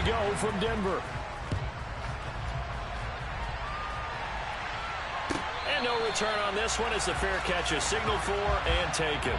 go from Denver. And no return on this one as the fair catch is signaled for and taken.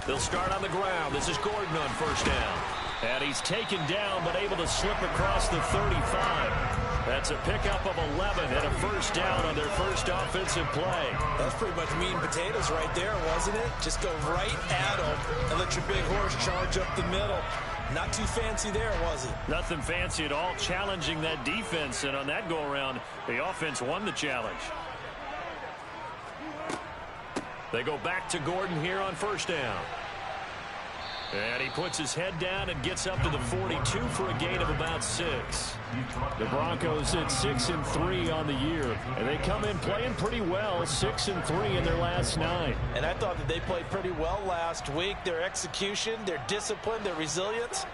They'll start on the ground. This is Gordon on first down. And he's taken down but able to slip across the 35. That's a pickup of 11 and a first down on their first offensive play. That's pretty much meat and potatoes right there, wasn't it? Just go right at them and let your big horse charge up the middle. Not too fancy there, was it? Nothing fancy at all, challenging that defense. And on that go-around, the offense won the challenge. They go back to Gordon here on first down. And he puts his head down and gets up to the 42 for a gain of about 6. The Broncos at 6-3 on the year. And they come in playing pretty well, 6-3 in their last 9. And I thought that they played pretty well last week. Their execution, their discipline, their resilience,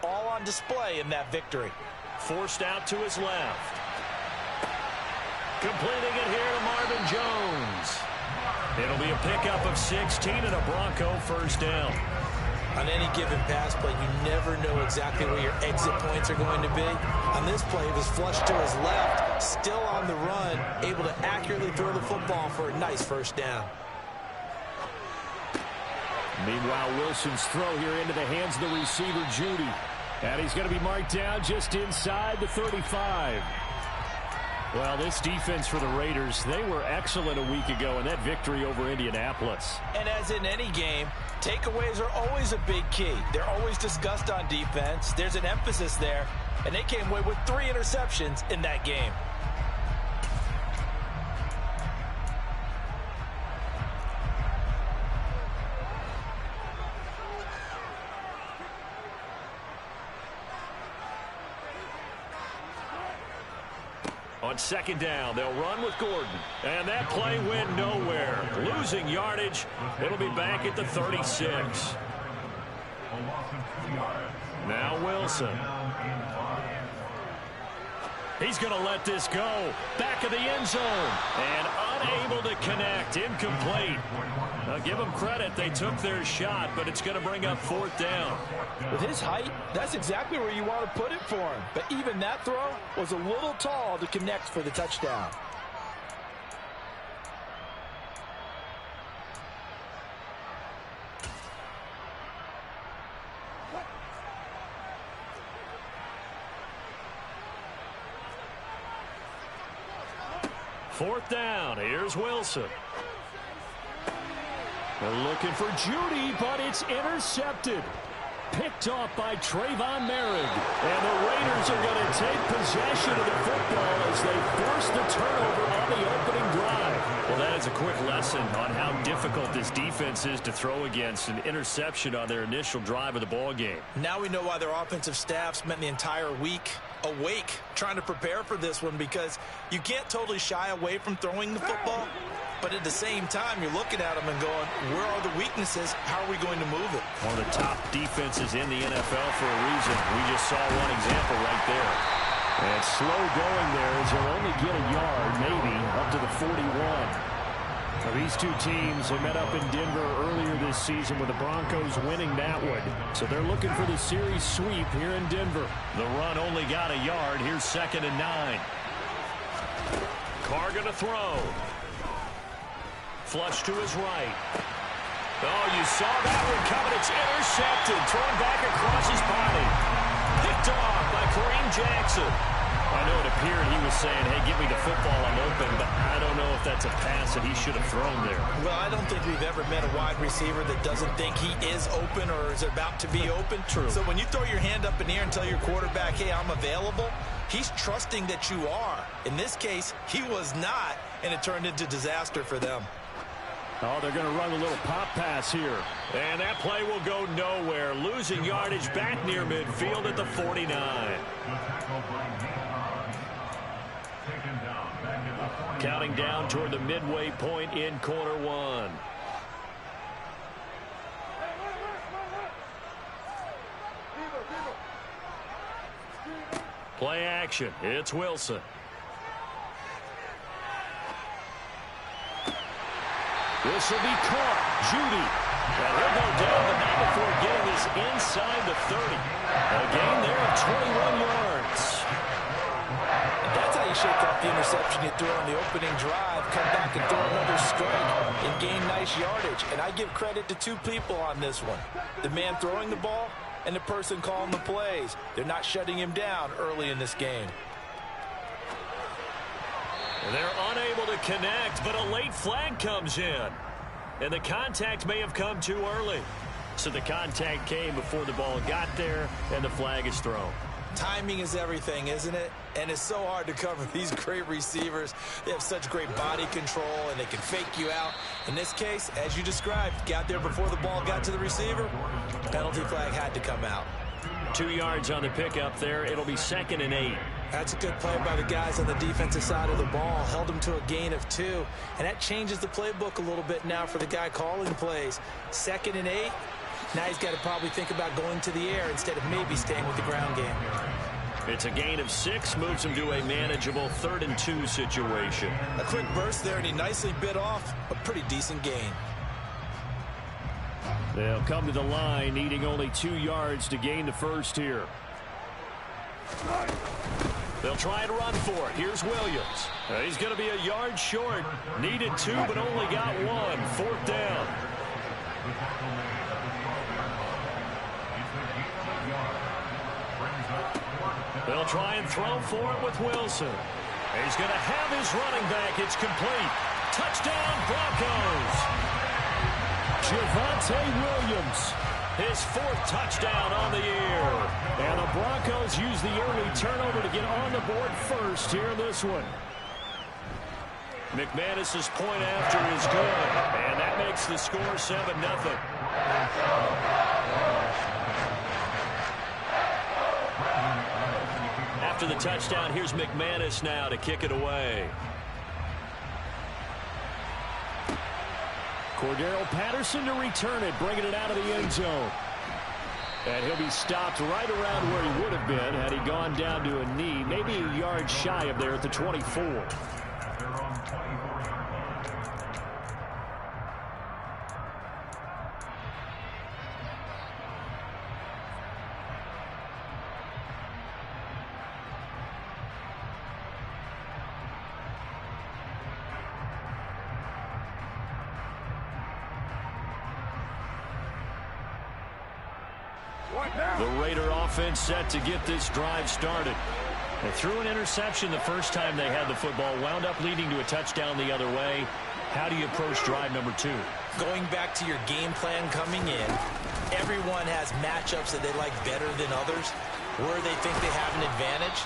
all on display in that victory. Forced out to his left. Completing it here to Marvin Jones. It'll be a pickup of 16 and a Bronco first down. On any given pass play, you never know exactly where your exit points are going to be. On this play, it was flushed to his left, still on the run, able to accurately throw the football for a nice first down. Meanwhile, Wilson's throw here into the hands of the receiver, Judy. And he's going to be marked down just inside the 35. Well, this defense for the Raiders, they were excellent a week ago in that victory over Indianapolis. And as in any game, takeaways are always a big key. They're always discussed on defense. There's an emphasis there, and they came away with 3 interceptions in that game. On second down, they'll run with Gordon. And that play went nowhere. Losing yardage. It'll be back at the 36. Now Wilson. He's going to let this go. Back of the end zone. And unable to connect. Incomplete. Now give them credit. They took their shot, but it's going to bring up fourth down. With his height, that's exactly where you want to put it for him. But even that throw was a little tall to connect for the touchdown. Fourth down. Here's Wilson. They're looking for Judy, but it's intercepted. Picked off by Trayvon Merrick. And the Raiders are going to take possession of the football as they force the turnover on the opening drive. Well, that is a quick lesson on how difficult this defense is to throw against. An interception on their initial drive of the ball game. Now we know why their offensive staff spent the entire week awake trying to prepare for this one, because you can't totally shy away from throwing the football. But at the same time, you're looking at them and going, where are the weaknesses? How are we going to move it? One of the top defenses in the NFL for a reason. We just saw one example right there. And slow going there as they'll only get a yard, maybe, up to the 41. Now, these two teams have met up in Denver earlier this season with the Broncos winning that one. So they're looking for the series sweep here in Denver. The run only got a yard. Here's 2nd and 9. Carr going to throw. Flush to his right. Oh, you saw that one coming. It's intercepted. Thrown back across his body. Picked off by Kareem Jackson. I know it appeared he was saying, hey, give me the football, I'm open, but I don't know if that's a pass that he should have thrown there. Well, I don't think we've ever met a wide receiver that doesn't think he is open or is about to be open. True. So when you throw your hand up in the air and tell your quarterback, hey, I'm available, he's trusting that you are. In this case, he was not, and it turned into disaster for them. Oh, they're going to run a little pop pass here. And that play will go nowhere. Losing yardage back near midfield at the 49. Counting down toward the midway point in quarter one. Play action. It's Wilson. This will be caught. Judy. And he'll go down the net before getting this inside the 30. A gain there of 21 yards. That's how you shake off the interception you threw on the opening drive. Come back and throw another strike and gain nice yardage. And I give credit to two people on this one. The man throwing the ball and the person calling the plays. They're not shutting him down early in this game. They're unable to connect, but a late flag comes in. And the contact may have come too early. So the contact came before the ball got there, and the flag is thrown. Timing is everything, isn't it? And it's so hard to cover these great receivers. They have such great body control, and they can fake you out. In this case, as you described, got there before the ball got to the receiver. Penalty flag had to come out. 2 yards on the pickup there. It'll be 2nd and 8. That's a good play by the guys on the defensive side of the ball. Held them to a gain of 2. And that changes the playbook a little bit now for the guy calling plays. 2nd and 8. Now he's got to probably think about going to the air instead of maybe staying with the ground game. It's a gain of 6. Moves him to a manageable 3rd and 2 situation. A quick burst there, and he nicely bit off a pretty decent gain. They'll come to the line, needing only 2 yards to gain the first here. They'll try and run for it. Here's Williams. He's going to be a yard short. Needed 2, but only got 1. 4th down. They'll try and throw for it with Wilson. He's going to have his running back. It's complete. Touchdown, Broncos. Javonte Williams, his 4th touchdown on the year. And the Broncos use the early turnover to get on the board first here in this one. McManus's point after is good, and that makes the score 7-0. After the touchdown, here's McManus now to kick it away. Cordero Patterson to return it, bringing it out of the end zone. And he'll be stopped right around where he would have been had he gone down to a knee, maybe a yard shy of there at the 24. The Raider offense set to get this drive started. They threw an interception the first time they had the football, wound up leading to a touchdown the other way. How do you approach drive number 2? Going back to your game plan coming in, everyone has matchups that they like better than others, where they think they have an advantage.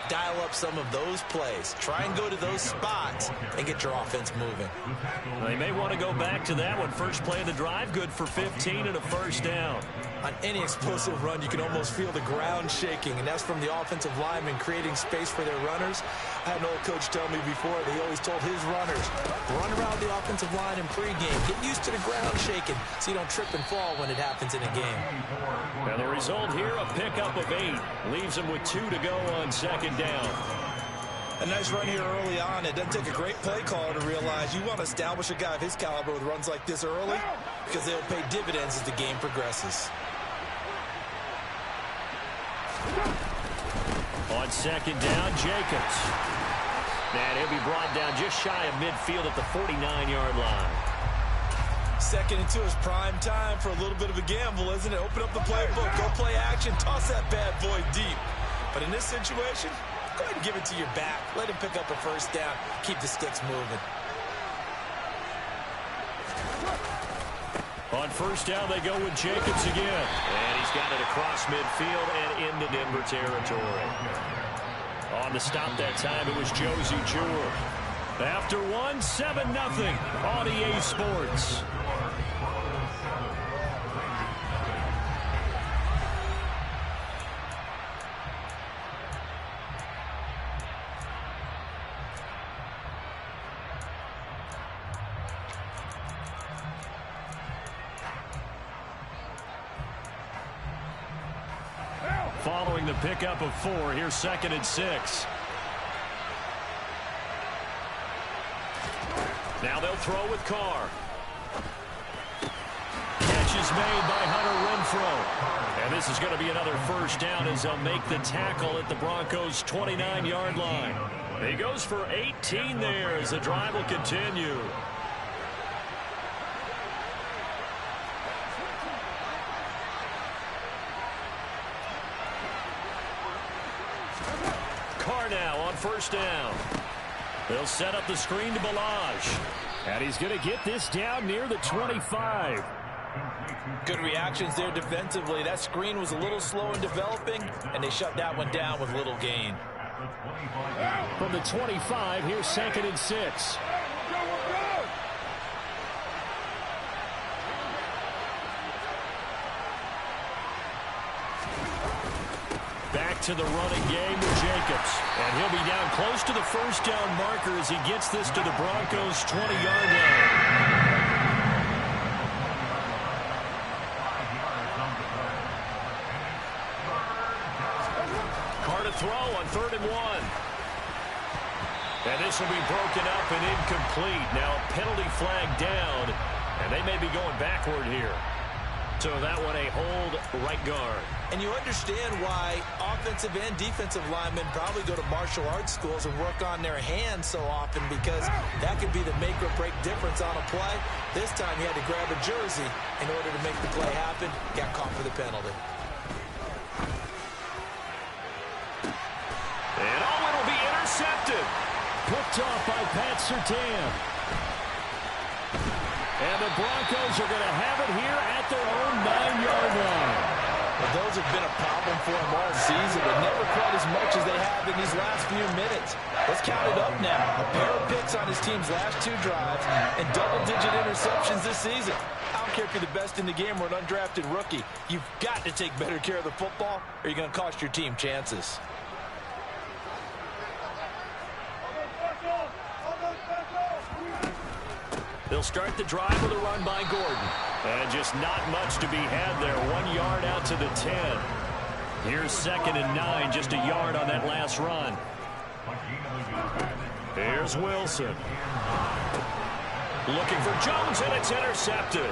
Dial up some of those plays. Try and go to those spots and get your offense moving. They may want to go back to that one. First play of the drive, good for 15 and a first down. On any explosive run, you can almost feel the ground shaking, and that's from the offensive linemen creating space for their runners. I had an old coach tell me before that he always told his runners, run around the offensive line in pregame. Get used to the ground shaking so you don't trip and fall when it happens in a game. And the result here, a pickup of 8. Leaves them with 2 to go on 2nd down. A nice run here early on. It doesn't take a great play caller to realize you want to establish a guy of his caliber with runs like this early because they'll pay dividends as the game progresses. On 2nd down, Jacobs. And he'll be brought down just shy of midfield at the 49-yard line. 2nd and 2 is prime time for a little bit of a gamble, isn't it? Open up the playbook, go play action, toss that bad boy deep. But in this situation, go ahead and give it to your back. Let him pick up a first down. Keep the sticks moving. On 1st down, they go with Jacobs again. And he's got it across midfield and into Denver territory. On the stop that time, it was Josie Jewell. After 1, 7-0 on EA Sports. following the pickup of 4. Here's 2nd and 6. Now they'll throw with Carr. Catch is made by Hunter Renfrow. And this is going to be another first down as they'll make the tackle at the Broncos' 29-yard line. He goes for 18 there as the drive will continue. Carr now on first down. They'll set up the screen to Balaj. And he's going to get this down near the 25. Good reactions there defensively. That screen was a little slow in developing, and they shut that one down with little gain. From the 25, here's 2nd and 6. Back to the running game with Jacobs. And he'll be down close to the first down marker as he gets this to the Broncos' 20-yard line. Carr to throw on 3rd and 1. And this will be broken up and incomplete. Now a penalty flag down, and they may be going backward here. So that one a hold right guard. And you understand why offensive and defensive linemen probably go to martial arts schools and work on their hands so often, because that could be the make or break difference on a play. This time he had to grab a jersey in order to make the play happen. Got caught for the penalty. And it'll be intercepted. Picked off by Pat Surtain. And the Broncos are going to have it here at their own 9-yard line. Well, those have been a problem for them all season, but never quite as much as they have in these last few minutes. Let's count it up now. A pair of picks on his team's last 2 drives and double-digit interceptions this season. I don't care if you're the best in the game or an undrafted rookie. You've got to take better care of the football, or you're going to cost your team chances. They'll start the drive with a run by Gordon. And just not much to be had there. 1 yard out to the 10. Here's 2nd and 9, just a yard on that last run. Here's Wilson. Looking for Jones, and it's intercepted.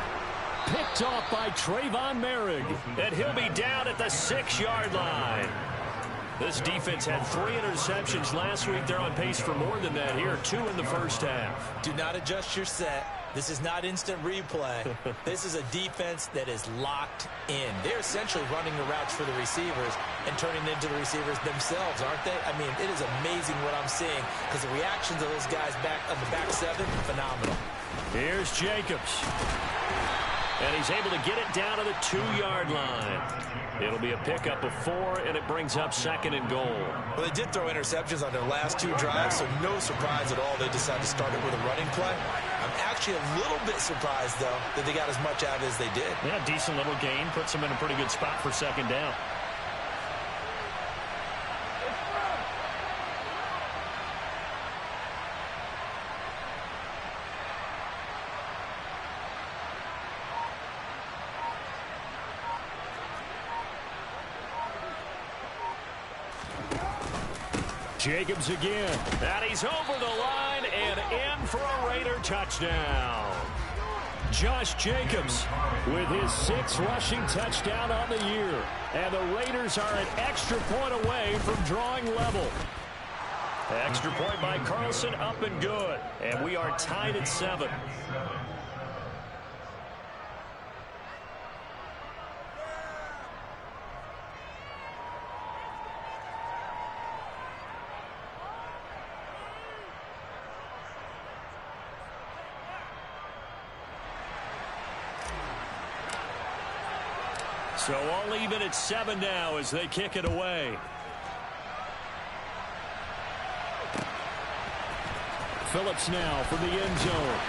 Picked off by Trayvon Merrick. And he'll be down at the 6-yard line. This defense had 3 interceptions last week. They're on pace for more than that here. 2 in the first half. Do not adjust your set. This is not instant replay. This is a defense that is locked in. They're essentially running the routes for the receivers and turning it into the receivers themselves, aren't they? I mean, it is amazing what I'm seeing, because the reactions of those guys back on the back 7, phenomenal. Here's Jacobs. And he's able to get it down to the 2-yard line. It'll be a pickup of 4, and it brings up 2nd and goal. Well, they did throw interceptions on their last 2 drives, so no surprise at all they decided to start it with a running play. I'm actually a little bit surprised, though, that they got as much out of it as they did. Yeah, decent little gain. Puts them in a pretty good spot for 2nd down. Jacobs again. And he's over the line and in for a Raider touchdown. Josh Jacobs with his 6th rushing touchdown on the year. And the Raiders are an extra point away from drawing level. Extra point by Carlson, up and good. And we are tied at 7. So all even at 7 now as they kick it away. Phillips now from the end zone.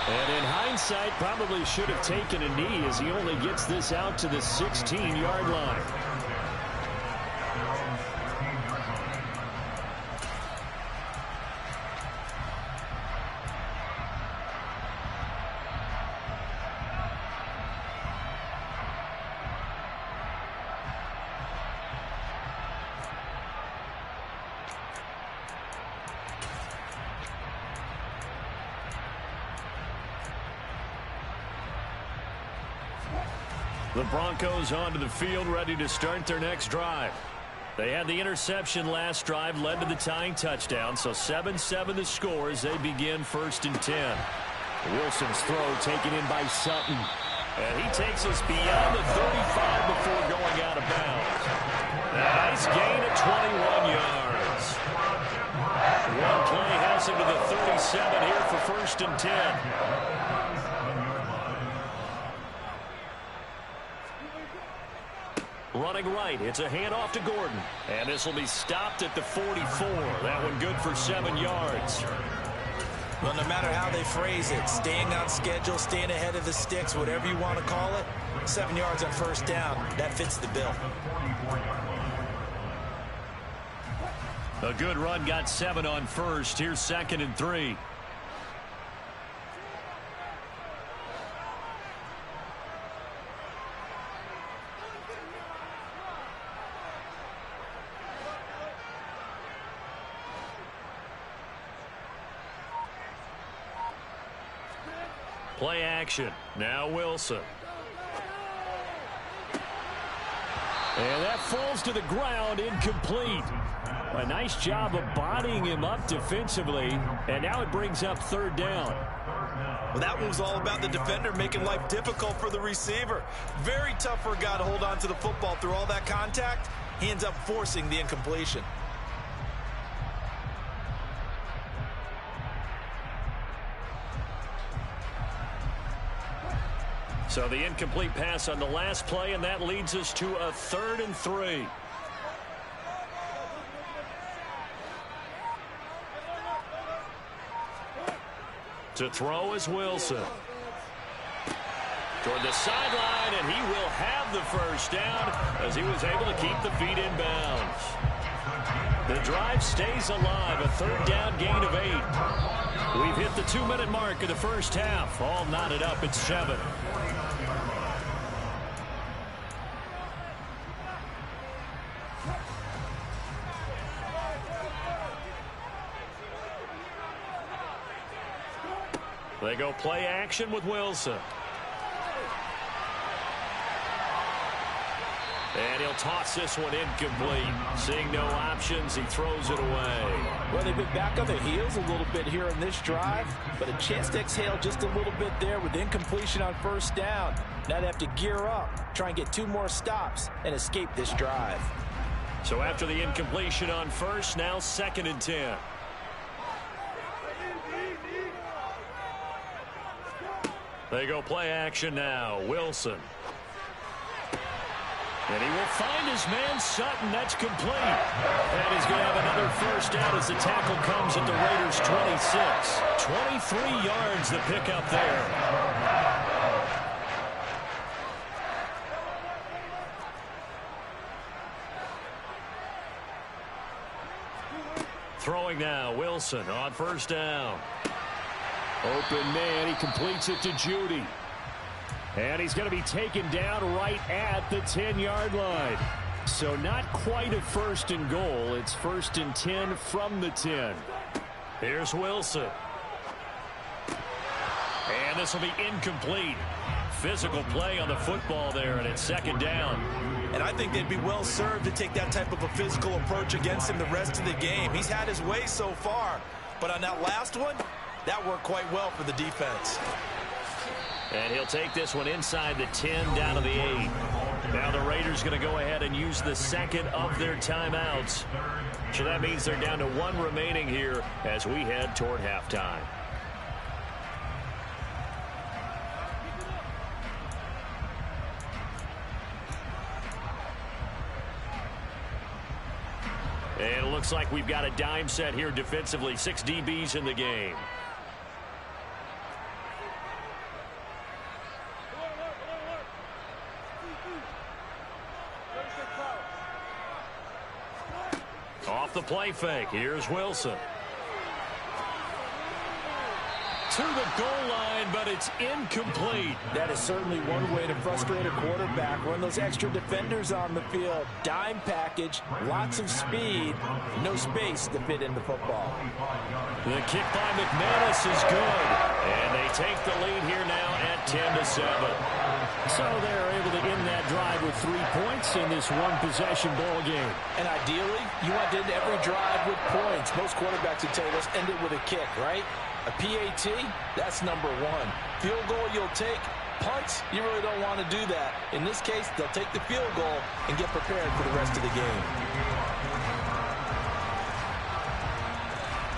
And in hindsight, probably should have taken a knee as he only gets this out to the 16-yard line. The Broncos onto the field, ready to start their next drive. They had the interception last drive, led to the tying touchdown, so 7-7 the score as they begin 1st and 10. Wilson's throw taken in by Sutton. And he takes us beyond the 35 before going out of bounds. A nice gain of 21 yards. One play has him to the 37 here for 1st and 10. Running right, it's a handoff to Gordon. And this will be stopped at the 44. That one good for 7 yards. Well, no matter how they phrase it, staying on schedule, staying ahead of the sticks, whatever you want to call it, 7 yards on 1st down, that fits the bill. A good run got 7 on 1st. Here's 2nd and 3. Play action. Now Wilson. And that falls to the ground, incomplete. A nice job of bodying him up defensively, and now it brings up 3rd down. Well, that one was all about the defender making life difficult for the receiver. Very tough for a guy to hold on to the football through all that contact. He ends up forcing the incompletion. So the incomplete pass on the last play, and that leads us to a 3rd and 3. To throw is Wilson. Toward the sideline, and he will have the 1st down as he was able to keep the feet in bounds. The drive stays alive, a 3rd down gain of 8. We've hit the 2-minute mark of the 1st half. All knotted up at 7. They go play action with Wilson. And he'll toss this one incomplete. Seeing no options, he throws it away. Well, they've been back on their heels a little bit here in this drive, but a chance to exhale just a little bit there with incompletion on 1st down. Now they have to gear up, try and get 2 more stops, and escape this drive. So after the incompletion on 1st, now 2nd and 10. They go play action now. Wilson. And he will find his man Sutton. That's complete. And he's going to have another 1st down as the tackle comes at the Raiders' 26. 23 yards the pickup there. Throwing now. Wilson on 1st down. Open man. He completes it to Judy. And he's going to be taken down right at the 10-yard line. So not quite a 1st and goal. It's 1st and 10 from the 10. Here's Wilson. And this will be incomplete. Physical play on the football there, and it's 2nd down. And I think they'd be well served to take that type of a physical approach against him the rest of the game. He's had his way so far, but on that last one, that worked quite well for the defense. And he'll take this one inside the 10 down to the 8. Now the Raiders going to go ahead and use the 2nd of their timeouts. So that means they're down to 1 remaining here as we head toward halftime. And it looks like we've got a dime set here defensively. 6 DBs in the game. Off the play fake. Here's Wilson. To the goal line, but it's incomplete. That is certainly one way to frustrate a quarterback. Run those extra defenders on the field. Dime package, lots of speed, no space to fit in the football. The kick by McManus is good. And they take the lead here now at 10-7. So they're able to end that that drive with 3 points in this one-possession ball game. And ideally, you want to end every drive with points. Most quarterbacks would tell you, let's end it with a kick, right? A PAT, that's number one. Field goal you'll take. Punts, you really don't want to do that. In this case, they'll take the field goal and get prepared for the rest of the game.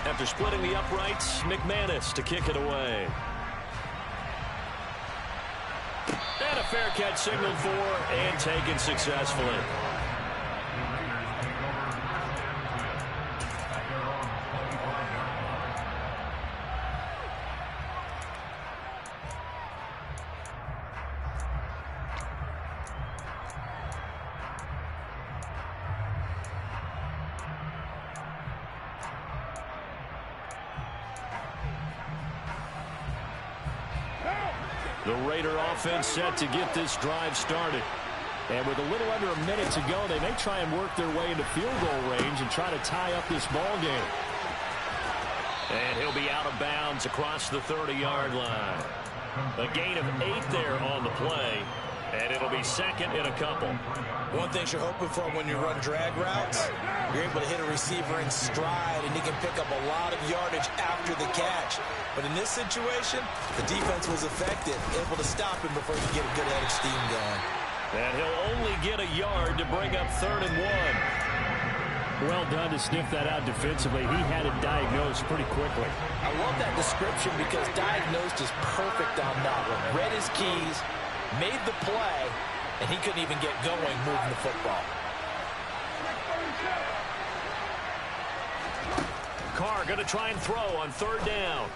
After splitting the uprights, McManus to kick it away. And a fair catch signaled for and taken successfully. The Raider offense set to get this drive started. And with a little under a minute to go, they may try and work their way into field goal range and try to tie up this ball game. And he'll be out of bounds across the 30-yard line. A gain of 8 there on the play. And it'll be second in a couple. One thing you're hoping for when you run drag routes, you're able to hit a receiver in stride, and he can pick up a lot of yardage after the catch. But in this situation, the defense was effective, able to stop him before he could get a good head of steam going. And he'll only get a yard to bring up 3rd and 1. Well done to sniff that out defensively. He had it diagnosed pretty quickly. I love that description because diagnosed is perfect on that one. Read his keys, made the play, and he couldn't even get going moving the football. Carr going to try and throw on 3rd down.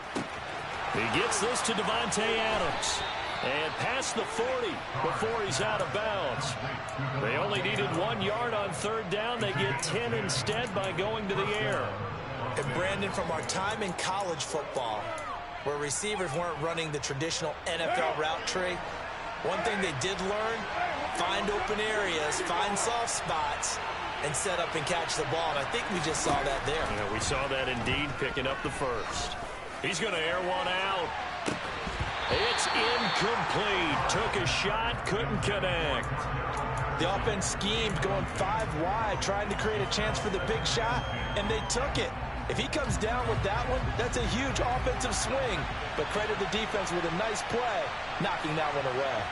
He gets this to Devontae Adams. And past the 40 before he's out of bounds. They only needed 1 yard on 3rd down. They get 10 instead by going to the air. And Brandon, from our time in college football, where receivers weren't running the traditional NFL route tree, one thing they did learn, find open areas, find soft spots, and set up and catch the ball. And I think we just saw that there. Yeah, we saw that indeed, picking up the first. He's going to air one out. It's incomplete. Took a shot, couldn't connect. The offense schemed, going 5 wide, trying to create a chance for the big shot, and they took it. If he comes down with that one, that's a huge offensive swing. But credit the defense with a nice play, knocking that one away.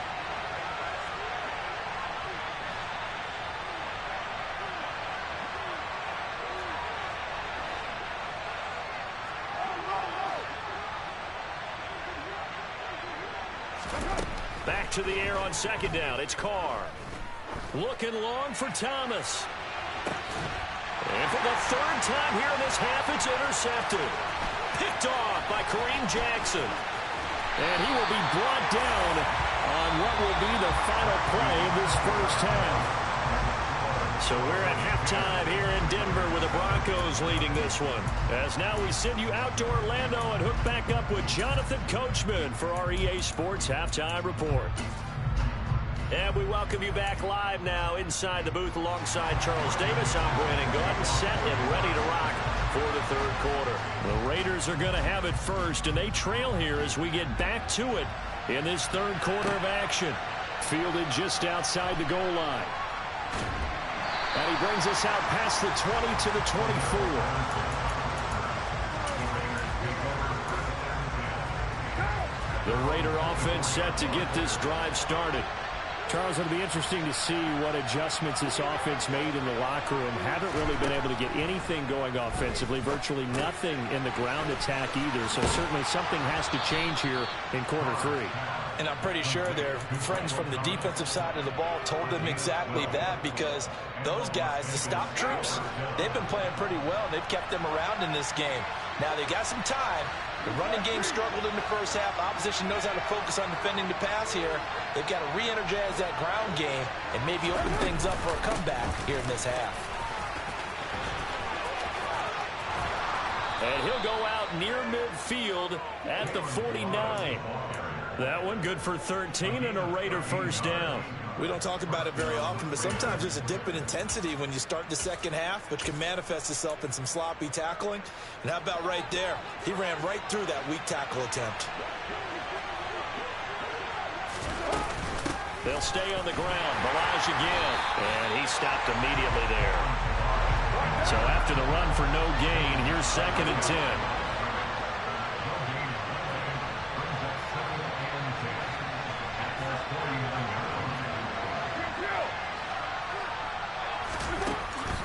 Back to the air on 2nd down. It's Carr. Looking long for Thomas. And for the 3rd time here in this half, it's intercepted. Picked off by Kareem Jackson. And he will be brought down on what will be the final play of this first half. So we're at halftime here in Denver with the Broncos leading this one. As now we send you out to Orlando and hook back up with Jonathan Coachman for our EA Sports Halftime Report. And we welcome you back live now inside the booth alongside Charles Davis. I'm Brandon Gordon, set and ready to rock for the 3rd quarter. The Raiders are going to have it first, and they trail here as we get back to it in this 3rd quarter of action. Fielded just outside the goal line. And he brings us out past the 20 to the 24. The Raider offense set to get this drive started. Charles, it'll be interesting to see what adjustments this offense made in the locker room. Haven't really been able to get anything going offensively, virtually nothing in the ground attack either. So certainly something has to change here in quarter 3. And I'm pretty sure their friends from the defensive side of the ball told them exactly that, because those guys, the stop troops, they've been playing pretty well. They've kept them around in this game. Now they got some time. The running game struggled in the first half. Opposition knows how to focus on defending the pass here. They've got to re-energize that ground game and maybe open things up for a comeback here in this half. And he'll go out near midfield at the 49. That one good for 13 and a Raider first down. We don't talk about it very often, but sometimes there's a dip in intensity when you start the second half, which can manifest itself in some sloppy tackling. And how about right there? He ran right through that weak tackle attempt. They'll stay on the ground. Barrage again. And he stopped immediately there. So after the run for no gain, here's 2nd and 10.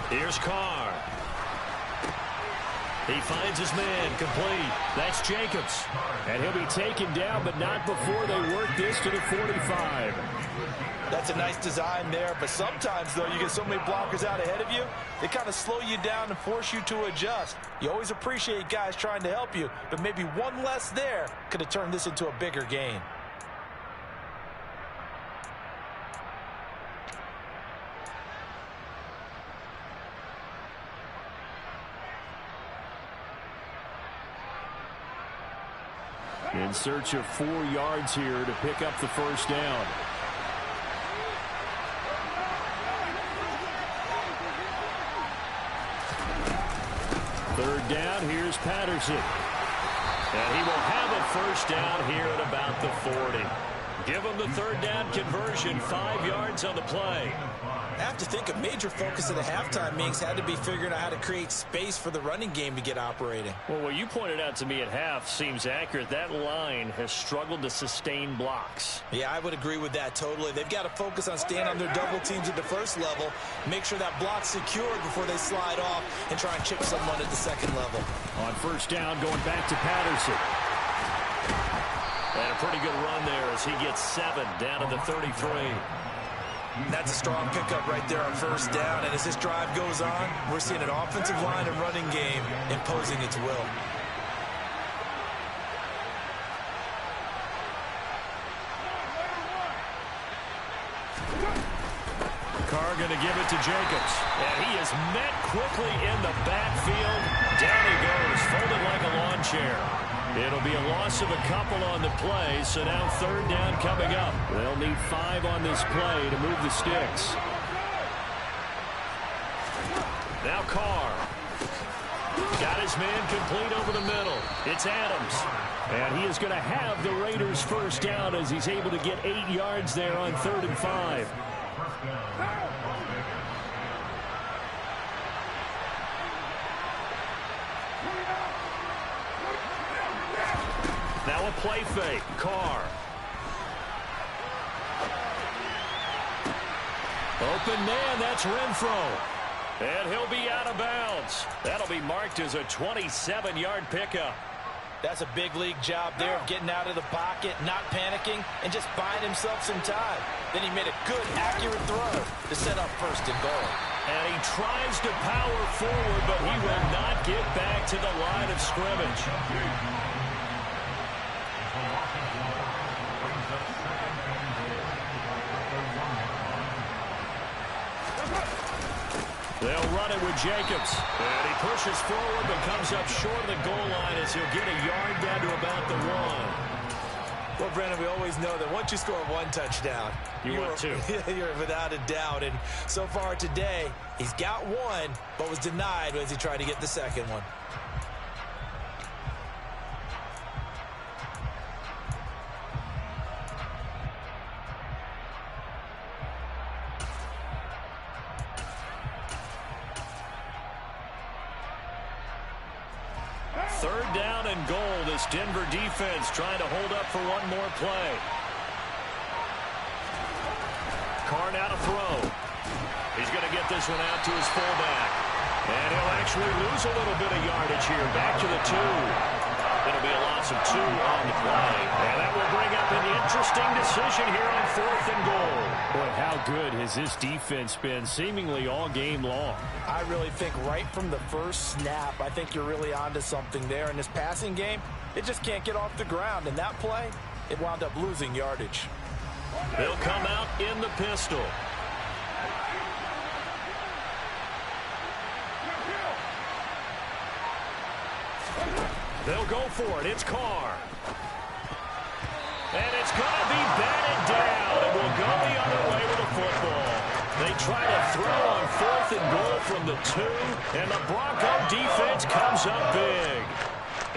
Here's Carr. He finds his man, complete. That's Jacobs. And he'll be taken down, but not before they work this to the 45. That's a nice design there, but sometimes, though, you get so many blockers out ahead of you, they kind of slow you down and force you to adjust. You always appreciate guys trying to help you, but maybe one less there could have turned this into a bigger gain. In search of 4 yards here to pick up the first down. Third down, here's Patterson. And he will have a first down here at about the 40. Give him the third down conversion, 5 yards on the play. I have to think a major focus of the halftime meetings had to be figuring out how to create space for the running game to get operating. Well, what you pointed out to me at half seems accurate. That line has struggled to sustain blocks. Yeah, I would agree with that totally. They've got to focus on staying on their double teams at the first level, make sure that block's secured before they slide off, and try and chip someone at the second level. On first down, going back to Patterson. And a pretty good run there as he gets 7 down to the 33. That's a strong pickup right there on first down. And as this drive goes on, we're seeing an offensive line and running game imposing its will. Carr going to give it to Jacobs. And he is met quickly in the backfield. Down he goes, folded like a lawn chair. It'll be a loss of a couple on the play, so now third down coming up. They'll need 5 on this play to move the sticks. Now Carr. Got his man complete over the middle. It's Adams. And he is going to have the Raiders first down as he's able to get 8 yards there on 3rd and 5. Now a play fake. Carr. Open man, that's Renfro. And he'll be out of bounds. That'll be marked as a 27-yard pickup. That's a big league job there of getting out of the pocket, not panicking, and just buying himself some time. Then he made a good, accurate throw to set up 1st and goal. And he tries to power forward, but he will not get back to the line of scrimmage. They'll run it with Jacobs. And he pushes forward but comes up short of the goal line as he'll get a yard down to about the 1. Well, Brandon, we always know that once you score 1 touchdown, you want 2. You're without a doubt. And so far today, he's got 1, but was denied as he tried to get the second one. Third down and goal. This Denver defense trying to hold up for 1 more play. Carr now to throw. He's going to get this one out to his fullback. And he'll actually lose a little bit of yardage here. Back to the 2. It'll be a loss of 2 on the play. And that will bring up an interesting decision here on 4th and goal. Boy, how good has this defense been seemingly all game long? I really think right from the first snap, I think you're really onto something there. In this passing game, it just can't get off the ground. And that play, it wound up losing yardage. They'll come out in the pistol. They'll go for it. It's Carr. And it's going to be batted down. And will go the other way with the football. They try to throw on 4th and goal from the 2. And the Bronco defense comes up big.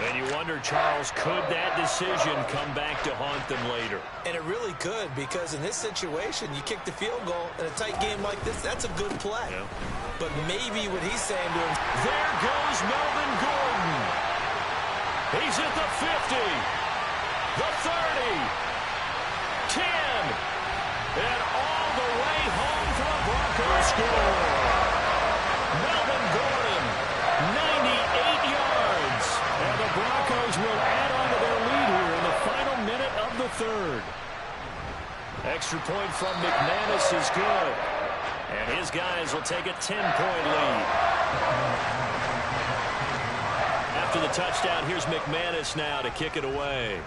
And you wonder, Charles, could that decision come back to haunt them later? And it really could, because in this situation, you kick the field goal in a tight game like this, that's a good play. Yeah. But maybe what he's saying to him, there goes Melvin Gordon. He's at the 50, the 30, 10, and all the way home for the Broncos score. Melvin Gordon, 98 yards. And the Broncos will add on to their lead here in the final minute of the third. Extra point from McManus is good. And his guys will take a 10-point lead. After the touchdown, here's McManus now to kick it away.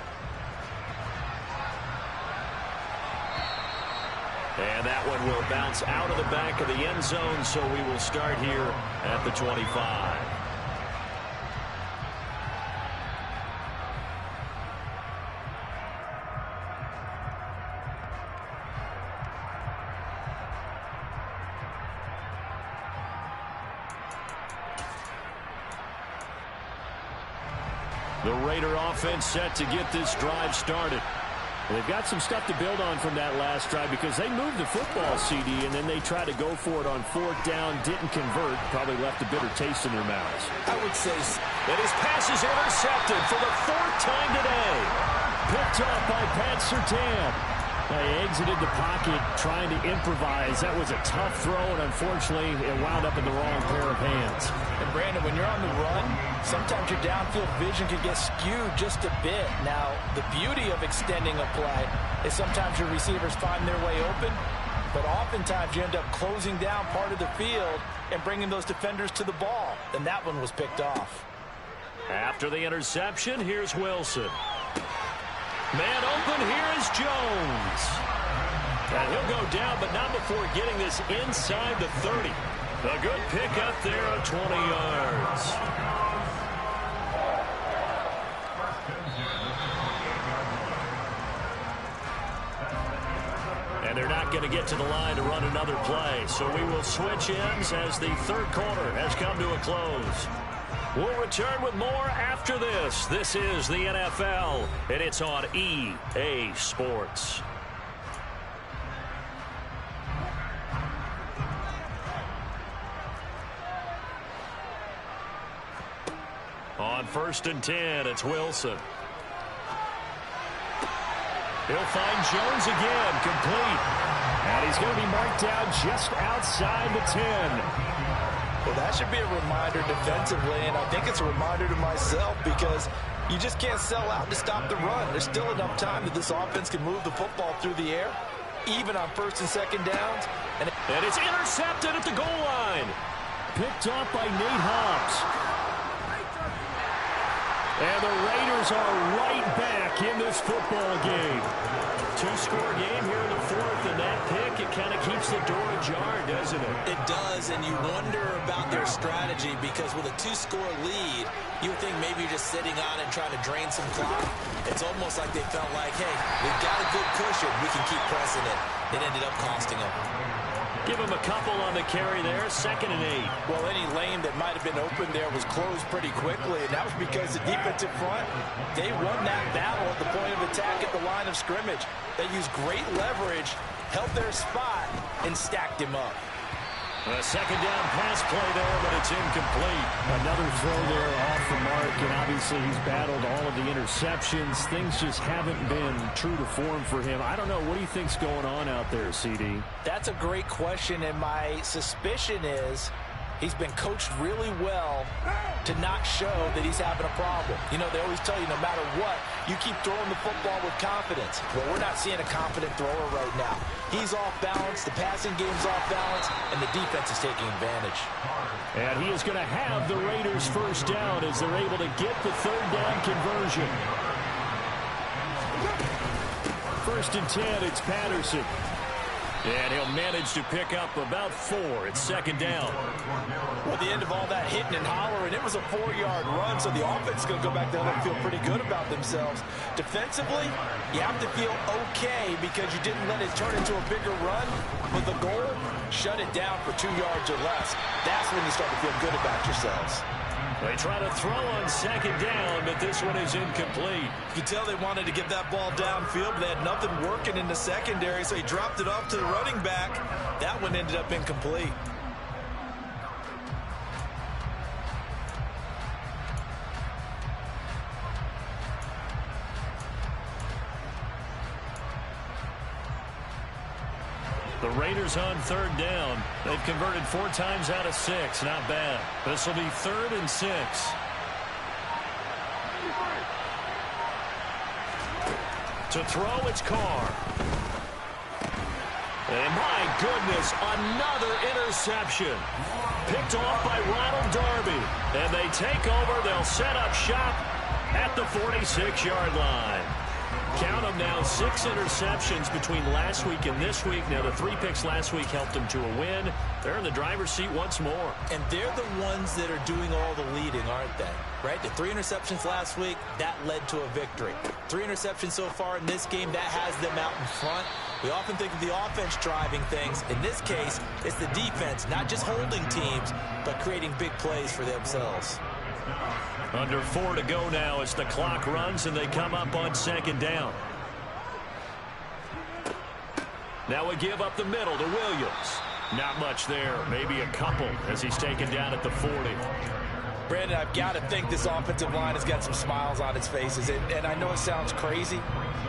And that one will bounce out of the back of the end zone, so we will start here at the 25. The Raider offense set to get this drive started. They've got some stuff to build on from that last drive because they moved the football, CD, and then they tried to go for it on fourth down, didn't convert, probably left a bitter taste in their mouths. I would say that his pass is intercepted for the fourth time today. Picked off by Pat Surtain. They exited the pocket trying to improvise. That was a tough throw, and unfortunately, it wound up in the wrong pair of hands. And Brandon, when you're on the run, sometimes your downfield vision can get skewed just a bit. Now, the beauty of extending a play is sometimes your receivers find their way open, but oftentimes you end up closing down part of the field and bringing those defenders to the ball. And that one was picked off. After the interception, here's Wilson. Man open, here is Jones. And he'll go down, but not before getting this inside the 30. A good pickup there of 20 yards. And they're not going to get to the line to run another play. So we will switch ends as the third quarter has come to a close. We'll return with more after this. This is the NFL, and it's on EA Sports. On 1st and 10, it's Wilson. He'll find Jones again, complete. And he's going to be marked out just outside the 10. Well, that should be a reminder defensively, and I think it's a reminder to myself because you just can't sell out to stop the run. There's still enough time that this offense can move the football through the air, even on 1st and 2nd downs. And it's intercepted at the goal line. Picked off by Nate Hobbs. And the Raiders are right back in this football game. Two-score game here in the fourth, and that pick, it kind of keeps the door ajar, doesn't it? It does, and you wonder about their strategy because with a two-score lead, you would think maybe you're just sitting on it trying to drain some clock. It's almost like they felt like, hey, we've got a good cushion. We can keep pressing it. It ended up costing them. Give him a couple on the carry there, 2nd and 8. Well, any lane that might have been open there was closed pretty quickly, and that was because the defensive front, they won that battle at the point of attack at the line of scrimmage. They used great leverage, held their spot, and stacked him up. A 2nd down pass play there, but it's incomplete. Another throw there off the mark, and obviously he's battled all of the interceptions. Things just haven't been true to form for him. I don't know. What do you think's going on out there, CD? That's a great question, and my suspicion is he's been coached really well to not show that he's having a problem. You know, they always tell you no matter what, you keep throwing the football with confidence. Well, we're not seeing a confident thrower right now. He's off balance, the passing game's off balance, and the defense is taking advantage. And he is going to have the Raiders' first down as they're able to get the 3rd down conversion. 1st and 10, it's Patterson. And he'll manage to pick up about 4. It's 2nd down. Well, at the end of all that hitting and hollering, it was a 4-yard run, so the offense is going to go back there and feel pretty good about themselves. Defensively, you have to feel okay because you didn't let it turn into a bigger run. But the goal, shut it down for 2 yards or less. That's when you start to feel good about yourselves. They try to throw on second down, but this one is incomplete. You can tell they wanted to get that ball downfield, but they had nothing working in the secondary, so he dropped it off to the running back. That one ended up incomplete. The Raiders on third down. They've converted 4 times out of 6. Not bad. This will be 3rd and 6. To throw, it's Carr. And my goodness, another interception. Picked off by Ronald Darby. And they take over. They'll set up shop at the 46-yard line. Count them now, 6 interceptions between last week and this week. Now, the 3 picks last week helped them to a win. They're in the driver's seat once more. And they're the ones that are doing all the leading, aren't they? Right? The 3 interceptions last week, that led to a victory. 3 interceptions so far in this game, that has them out in front. We often think of the offense driving things. In this case, it's the defense, not just holding teams, but creating big plays for themselves. Under 4 to go now as the clock runs and they come up on second down. Now we give up the middle to Williams. Not much there, maybe a couple as he's taken down at the 40. Brandon, I've got to think this offensive line has got some smiles on its faces. And I know it sounds crazy,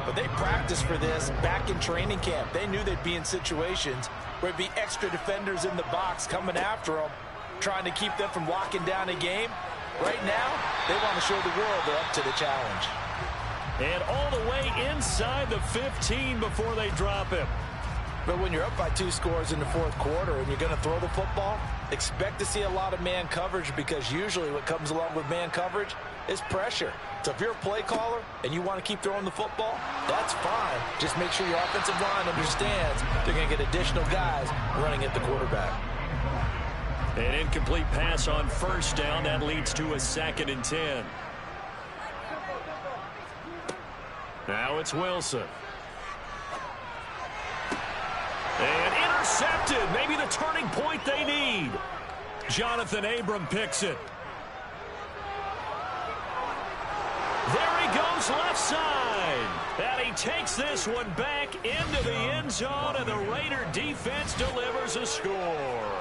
but they practiced for this back in training camp. They knew they'd be in situations where it'd be extra defenders in the box coming after them, trying to keep them from locking down a game. Right now, they want to show the world they're up to the challenge. And all the way inside the 15 before they drop him. But when you're up by 2 scores in the 4th quarter and you're going to throw the football, expect to see a lot of man coverage, because usually what comes along with man coverage is pressure. So if you're a play caller and you want to keep throwing the football, that's fine. Just make sure your offensive line understands they're going to get additional guys running at the quarterback. An incomplete pass on first down. That leads to a 2nd and 10. Now it's Wilson. And intercepted. Maybe the turning point they need. Jonathan Abram picks it. There he goes left side. And he takes this one back into the end zone, and the Raider defense delivers a score.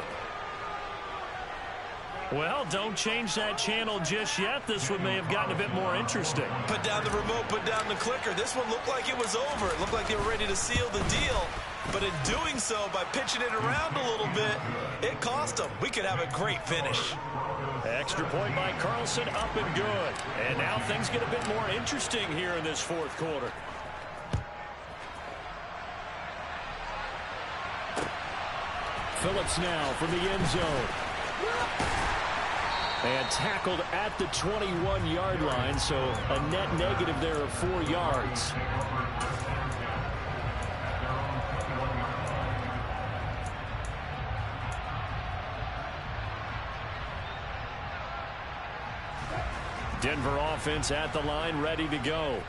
Well, don't change that channel just yet. This one may have gotten a bit more interesting. Put down the remote, put down the clicker. This one looked like it was over. It looked like they were ready to seal the deal. But in doing so, by pitching it around a little bit, it cost them. We could have a great finish. Extra point by Carlson, up and good. And now things get a bit more interesting here in this 4th quarter. Phillips now from the end zone. And tackled at the 21-yard line, so a net negative there of 4 yards. Denver offense at the line, ready to go.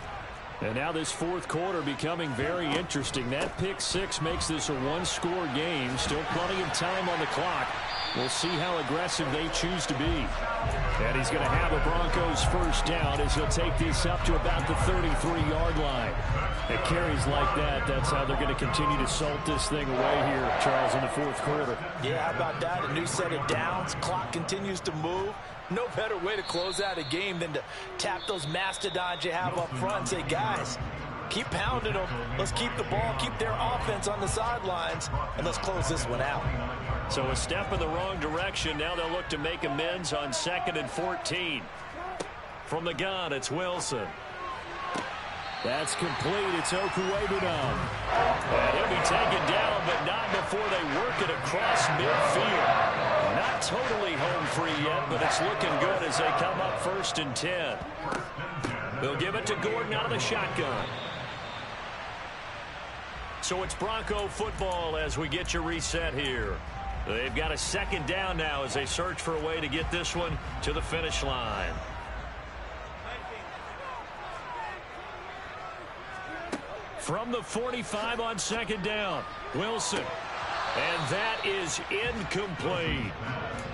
And now this 4th quarter becoming very interesting. That pick 6 makes this a 1-score game. Still plenty of time on the clock. We'll see how aggressive they choose to be. And he's going to have a Broncos first down as he'll take this up to about the 33-yard line. It carries like that. That's how they're going to continue to salt this thing away here, Charles, in the 4th quarter. Yeah, how about that? A new set of downs. Clock continues to move. No better way to close out a game than to tap those mastodons you have up front and say, guys, keep pounding them. Let's keep the ball, keep their offense on the sidelines, and let's close this one out. So a step in the wrong direction. Now they'll look to make amends on 2nd and 14. From the gun, it's Wilson. That's complete. It's Okuwebunam. And he'll be taken down, but not before they work it across midfield. Not totally home free yet, but it's looking good as they come up 1st and 10. They'll give it to Gordon out of the shotgun. So it's Bronco football as we get you reset here. They've got a 2nd down now as they search for a way to get this one to the finish line. From the 45 on 2nd down, Wilson. And that is incomplete.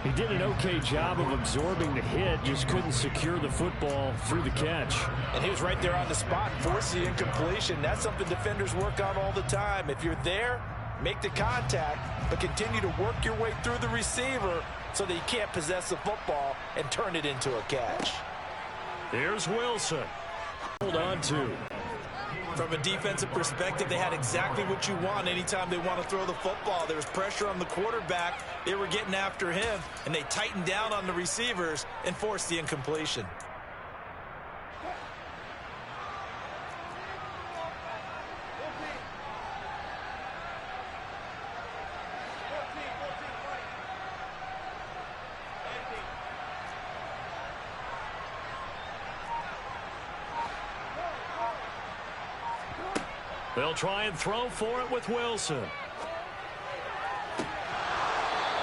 He did an okay job of absorbing the hit, just couldn't secure the football through the catch. And he was right there on the spot, forced the incompletion. That's something defenders work on all the time. If you're there, make the contact, but continue to work your way through the receiver so that you can't possess the football and turn it into a catch. Here's Wilson. Hold on to. From a defensive perspective, they had exactly what you want anytime they want to throw the football. There was pressure on the quarterback. They were getting after him, and they tightened down on the receivers and forced the incompletion. They'll try and throw for it with Wilson.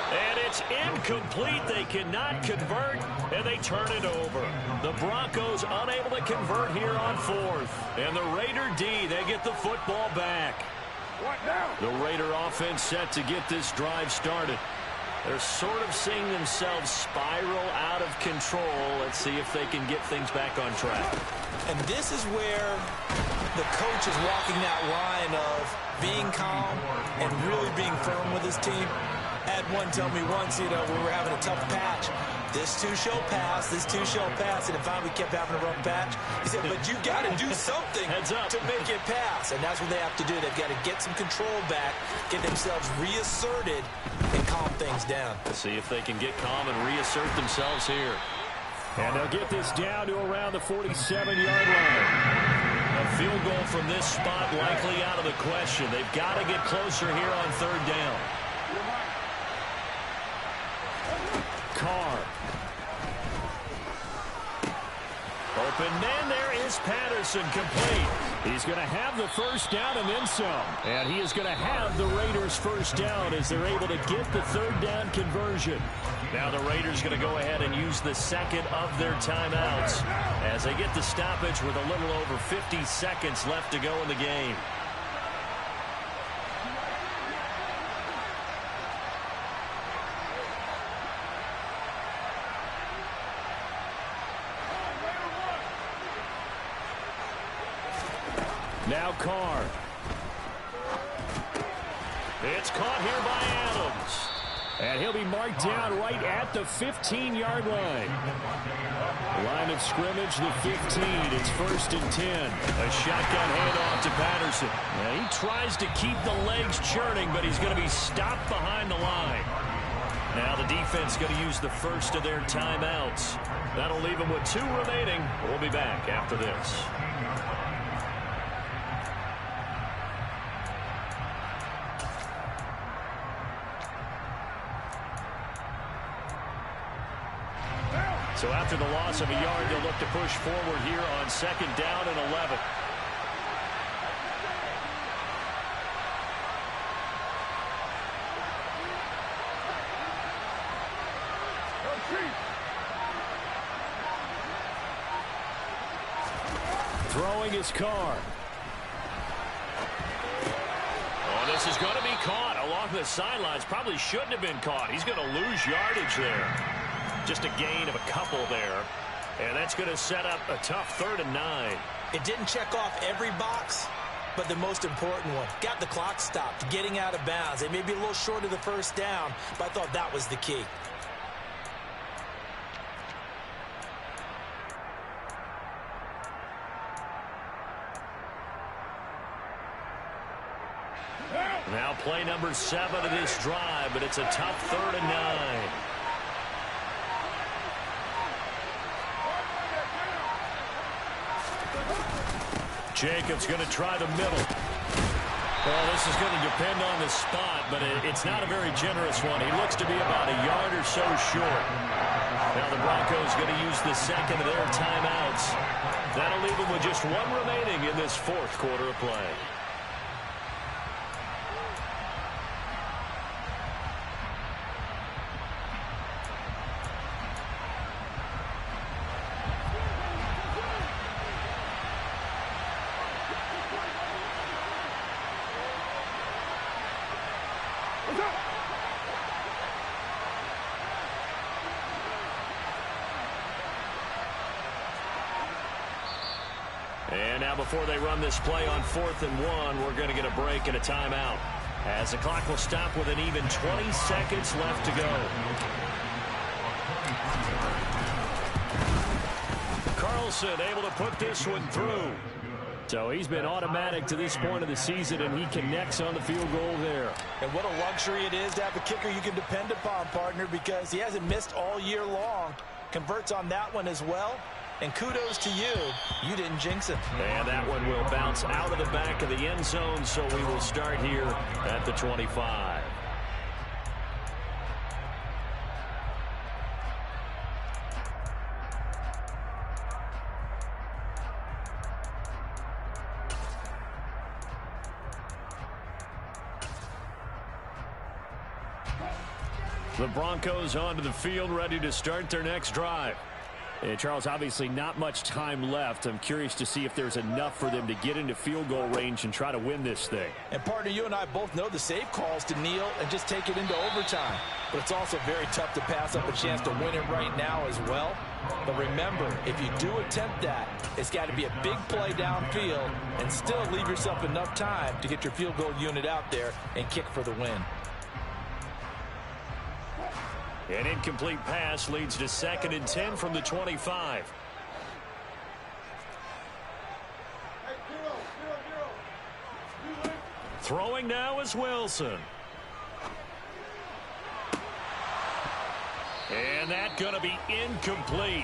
And it's incomplete. They cannot convert, and they turn it over. The Broncos unable to convert here on fourth. And the Raider D, they get the football back. The Raider offense set to get this drive started. They're sort of seeing themselves spiral out of control. Let's see if they can get things back on track. And this is where the coach is walking that line of being calm and really being firm with his team. Had one tell me once, we were having a tough patch. This too shall pass, this too shall pass. And finally we kept having a rough patch. He said, but you got to do something to make it pass. And that's what they have to do. They've got to get some control back, get themselves reasserted, and calm things down. Let's see if they can get calm and reassert themselves here. And they'll get this down to around the 47-yard line. A field goal from this spot likely out of the question. They've got to get closer here on third down. Carr. Open man, there is Patterson, complete. He's going to have the first down and then some. And he is going to have the Raiders first down as they're able to get the third down conversion. Now the Raiders going to go ahead and use the second of their timeouts as they get the stoppage with a little over 50 seconds left to go in the game. Now Carr. It's caught here by Adams. And he'll be marked down right at the 15-yard line. Line of scrimmage, the 15. It's 1st and 10. A shotgun handoff to Patterson. Now he tries to keep the legs churning, but he's going to be stopped behind the line. Now the defense going to use the first of their timeouts. That'll leave them with 2 remaining. We'll be back after this. So after the loss of a yard, they'll look to push forward here on 2nd down and 11. Throwing his Carr. Oh, this is going to be caught along the sidelines. Probably shouldn't have been caught. He's going to lose yardage there. Just a gain of a couple there. And that's going to set up a tough 3rd and 9. It didn't check off every box, but the most important one. Got the clock stopped, getting out of bounds. They may be a little short of the first down, but I thought that was the key. Now play number 7 of this drive, but it's a tough 3rd and 9. Jacobs going to try the middle. Well, this is going to depend on the spot, but it's not a very generous one. He looks to be about a yard or so short. Now the Broncos going to use the second of their timeouts. That'll leave them with just 1 remaining in this 4th quarter of play. And now before they run this play on 4th and 1, we're going to get a break and a timeout, as the clock will stop with an even 20 seconds left to go. Carlson able to put this one through. So he's been automatic to this point of the season, and he connects on the field goal there. And what a luxury it is to have a kicker you can depend upon, partner, because he hasn't missed all year long. Converts on that one as well. And kudos to you. You didn't jinx it. And that one will bounce out of the back of the end zone, so we will start here at the 25. The Broncos onto the field, ready to start their next drive. And Charles, obviously not much time left. I'm curious to see if there's enough for them to get into field goal range and try to win this thing. And partner, you and I both know the save calls to kneel and just take it into overtime. But it's also very tough to pass up a chance to win it right now as well. But remember, if you do attempt that, it's got to be a big play downfield and still leave yourself enough time to get your field goal unit out there and kick for the win. An incomplete pass leads to 2nd and 10 from the 25. Throwing now is Wilson. And that going to be incomplete.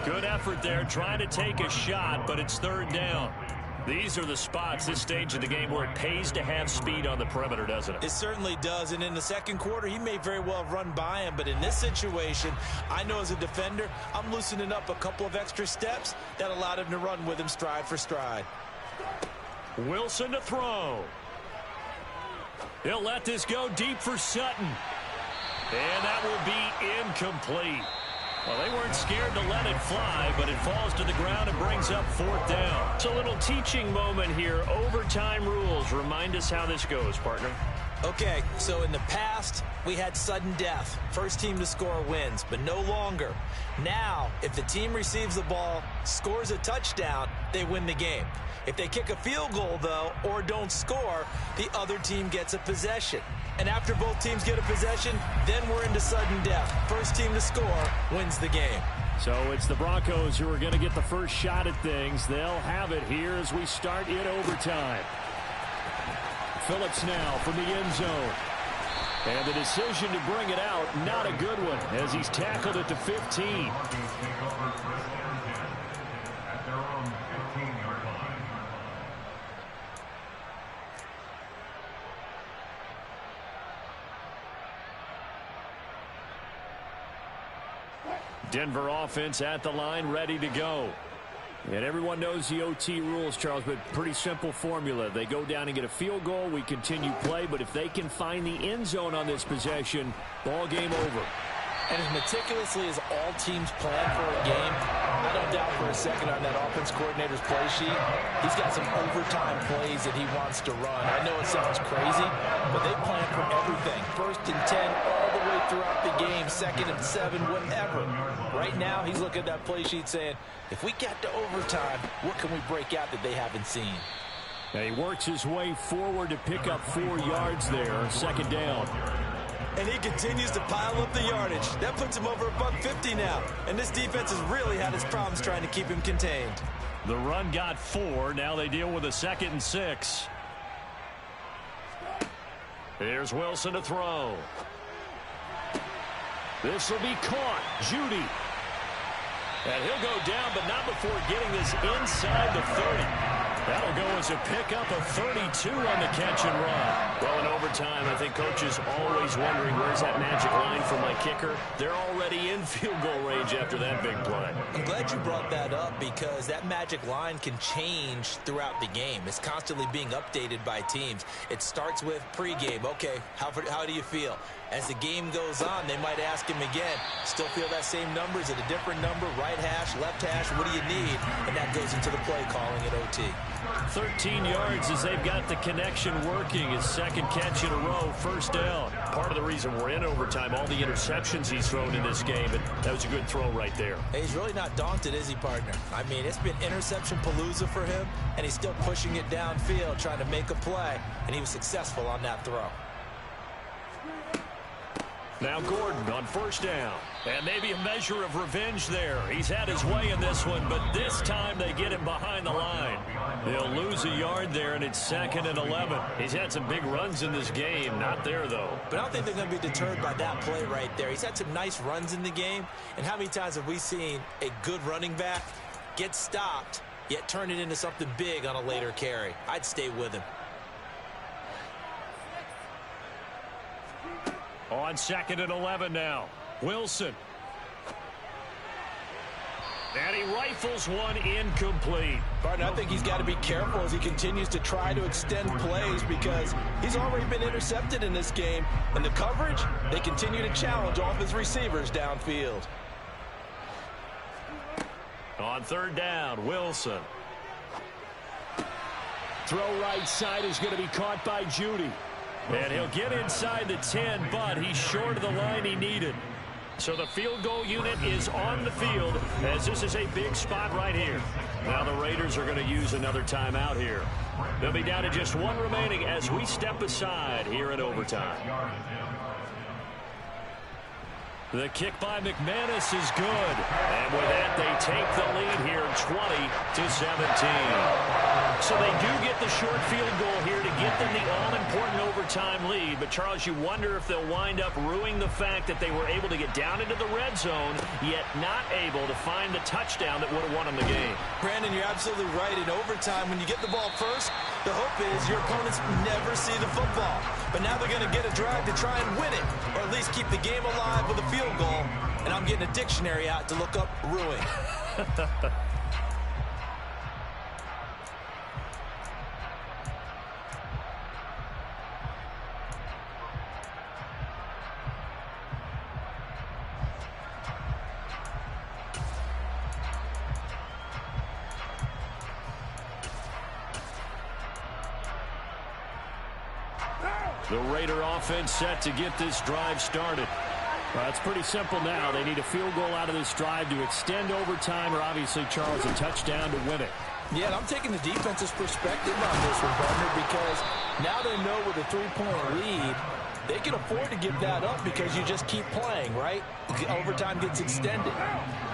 Good effort there, trying to take a shot, but it's 3rd down. These are the spots, this stage of the game, where it pays to have speed on the perimeter, doesn't it? It certainly does, and in the second quarter, he may very well have run by him, but in this situation, I know as a defender, I'm loosening up a couple of extra steps that allowed him to run with him stride for stride. Wilson to throw. He'll let this go deep for Sutton. And that will be incomplete. Well, they weren't scared to let it fly, but it falls to the ground and brings up 4th down. It's a little teaching moment here. Overtime rules. Remind us how this goes, partner. Okay, so in the past, we had sudden death. First team to score wins, but no longer. Now, if the team receives the ball, scores a touchdown, they win the game. If they kick a field goal, though, or don't score, the other team gets a possession. And after both teams get a possession, then we're into sudden death. First team to score wins the game. So it's the Broncos who are going to get the first shot at things. They'll have it here as we start in overtime. Phillips now from the end zone. And the decision to bring it out, not a good one, as he's tackled at the 15. Denver offense at the line, ready to go. And everyone knows the OT rules, Charles, but pretty simple formula. They go down and get a field goal, we continue play, but if they can find the end zone on this possession, ball game over. And as meticulously as all teams plan for a game, I don't doubt for a second on that offense coordinator's play sheet, he's got some overtime plays that he wants to run. I know it sounds crazy, but they plan for everything. 1st and 10 all the way throughout the game, 2nd and 7, whatever. Right now, he's looking at that play sheet saying, if we get to overtime, what can we break out that they haven't seen? And he works his way forward to pick up 4 yards there, 2nd down. And he continues to pile up the yardage. That puts him over $150 now. And this defense has really had its problems trying to keep him contained. The run got 4. Now they deal with a 2nd and 6. Here's Wilson to throw. This will be caught. Judy. And he'll go down, but not before getting this inside the 30. That'll go as a pickup of 32 on the catch and run. Well, in overtime, I think coaches always wondering where's that magic line for my kicker. They're already in field goal range after that big play. I'm glad you brought that up because that magic line can change throughout the game. It's constantly being updated by teams. It starts with pregame. Okay, how do you feel? As the game goes on, they might ask him again, still feel that same number? Is it a different number? Right hash, left hash, what do you need? And that goes into the play calling at OT. 13 yards as they've got the connection working. His second catch in a row, first down. Part of the reason we're in overtime, all the interceptions he's thrown in this game, and that was a good throw right there. Hey, he's really not daunted, is he, partner? I mean, it's been interception palooza for him, and he's still pushing it downfield, trying to make a play, and he was successful on that throw. Now Gordon on first down. And maybe a measure of revenge there. He's had his way in this one, but this time they get him behind the line. They'll lose a yard there, and it's 2nd and 11. He's had some big runs in this game. Not there, though. But I don't think they're going to be deterred by that play right there. He's had some nice runs in the game. And how many times have we seen a good running back get stopped, yet turn it into something big on a later carry? I'd stay with him. On 2nd and 11 now. Wilson. And he rifles one incomplete. Partner, I think he's got to be careful as he continues to try to extend plays because he's already been intercepted in this game. And the coverage, they continue to challenge off his receivers downfield. On 3rd down, Wilson. Throw right side is going to be caught by Judy. And he'll get inside the 10, but he's short of the line he needed. So the field goal unit is on the field as this is a big spot right here. Now the Raiders are going to use another timeout here. They'll be down to just one remaining as we step aside here in overtime. The kick by McManus is good. And with that, they take the lead here 20-17. So they do get the short field goal here to get them the all-important overtime lead. But, Charles, you wonder if they'll wind up ruining the fact that they were able to get down into the red zone, yet not able to find the touchdown that would have won them the game. Brandon, you're absolutely right. In overtime, when you get the ball first, the hope is your opponents never see the football. But now they're going to get a drive to try and win it, or at least keep the game alive with a field goal. And I'm getting a dictionary out to look up ruin. The Raider offense set to get this drive started. Well, it's pretty simple now. They need a field goal out of this drive to extend overtime or obviously, Charles, a touchdown to win it. Yeah, and I'm taking the defense's perspective on this one, partner, because now they know with a 3-point lead, they can afford to give that up because you just keep playing, right? Overtime gets extended.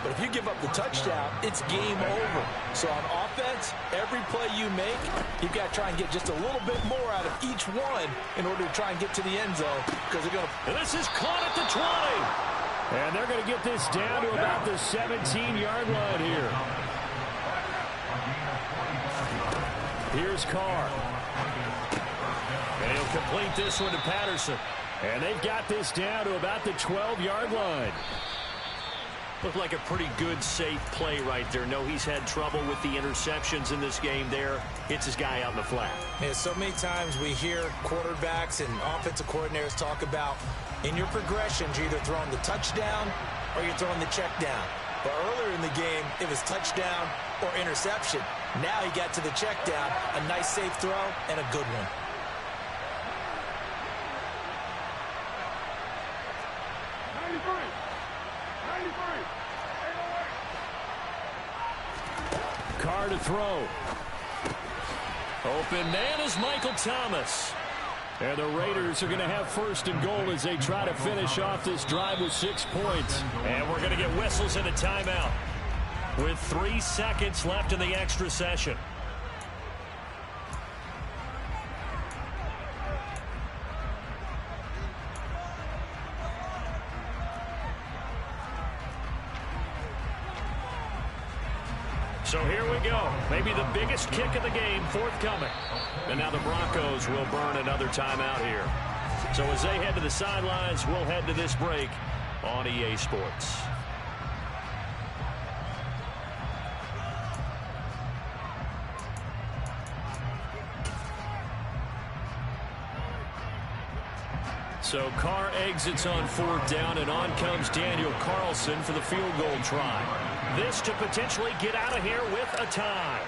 But if you give up the touchdown, it's game over. So on offense, every play you make, you've got to try and get just a little bit more out of each one in order to try and get to the end zone because they're going to... And this is caught at the 20. And they're going to get this down to about the 17-yard line here. Here's Carr. And he'll complete this one to Patterson. And they've got this down to about the 12-yard line. Looked like a pretty good, safe play right there. No, he's had trouble with the interceptions in this game there. Hits his guy out in the flat. Yeah, so many times we hear quarterbacks and offensive coordinators talk about in your progressions, you're either throwing the touchdown or you're throwing the check down. But earlier in the game, it was touchdown or interception. Now he got to the check down, a nice safe throw, and a good one. Carr to throw. Open man is Michael Thomas. And the Raiders are going to have 1st and goal as they try to finish off this drive with 6 points. And we're going to get whistles and a timeout with 3 seconds left in the extra session. So here we go. Maybe the biggest kick of the game forthcoming. And now the Broncos will burn another timeout here. So as they head to the sidelines, we'll head to this break on EA Sports. So Carr exits on 4th down, and on comes Daniel Carlson for the field goal try. This to potentially get out of here with a tie.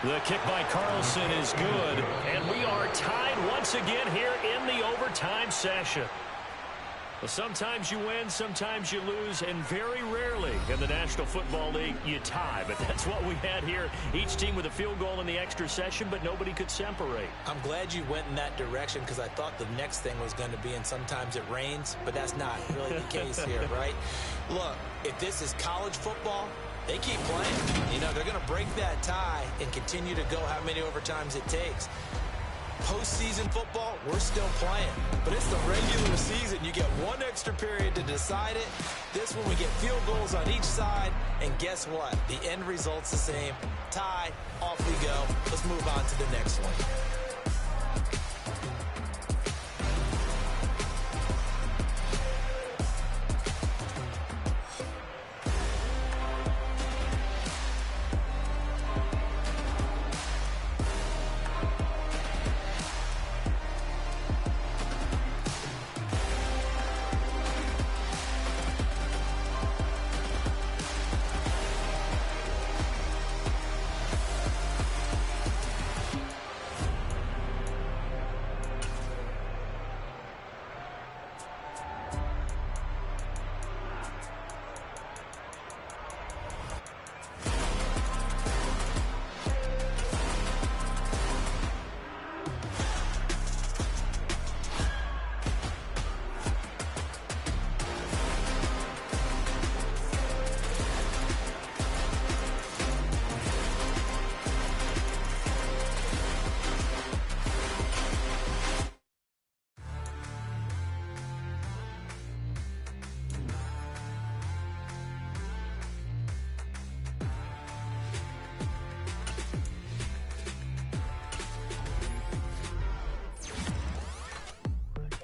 The kick by Carlson is good, and we are tied once again here in the overtime session. Well, sometimes you win, sometimes you lose, and very rarely in the National Football League you tie. But that's what we had here. Each team with a field goal in the extra session, but nobody could separate. I'm glad you went in that direction because I thought the next thing was going to be, and sometimes it rains, but that's not really the case here, right? Look, if this is college football, they keep playing. You know, they're going to break that tie and continue to go how many overtimes it takes. Postseason football, we're still playing. But it's the regular season. You get one extra period to decide it. This one, we get field goals on each side. And guess what? The end result's the same. Tie, off we go. Let's move on to the next one.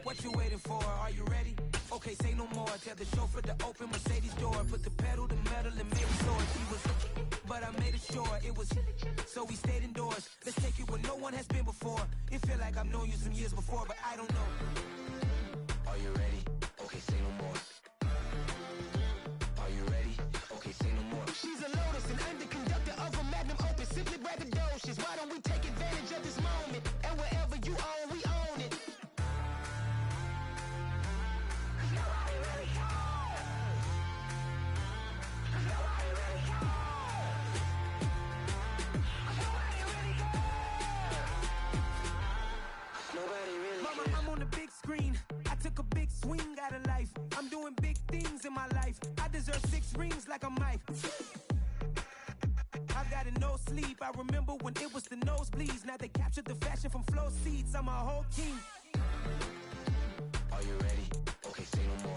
What you waiting for? Are you ready? Okay, say no more. Tell the chauffeur to open Mercedes door. Put the pedal to metal and made it so she was, but I made it sure it was. So we stayed indoors. Let's take it where no one has been before. It feel like I've known you some years before, but I don't know. Are you ready? Okay, say no more. Are you ready? Okay, say no more. She's a Lotus, an underconductor of a magnum opus. Simply braggadocious. Why don't we take advantage of this moment? And wherever you own, we own it. I'm on the big screen. I took a big swing out of life. I'm doing big things in my life. I deserve 6 rings like a Mike. I've got no sleep. I remember when it was the nosebleeds. Now they captured the fashion from flow seats. I'm a whole king. Are you ready? Okay, say no more.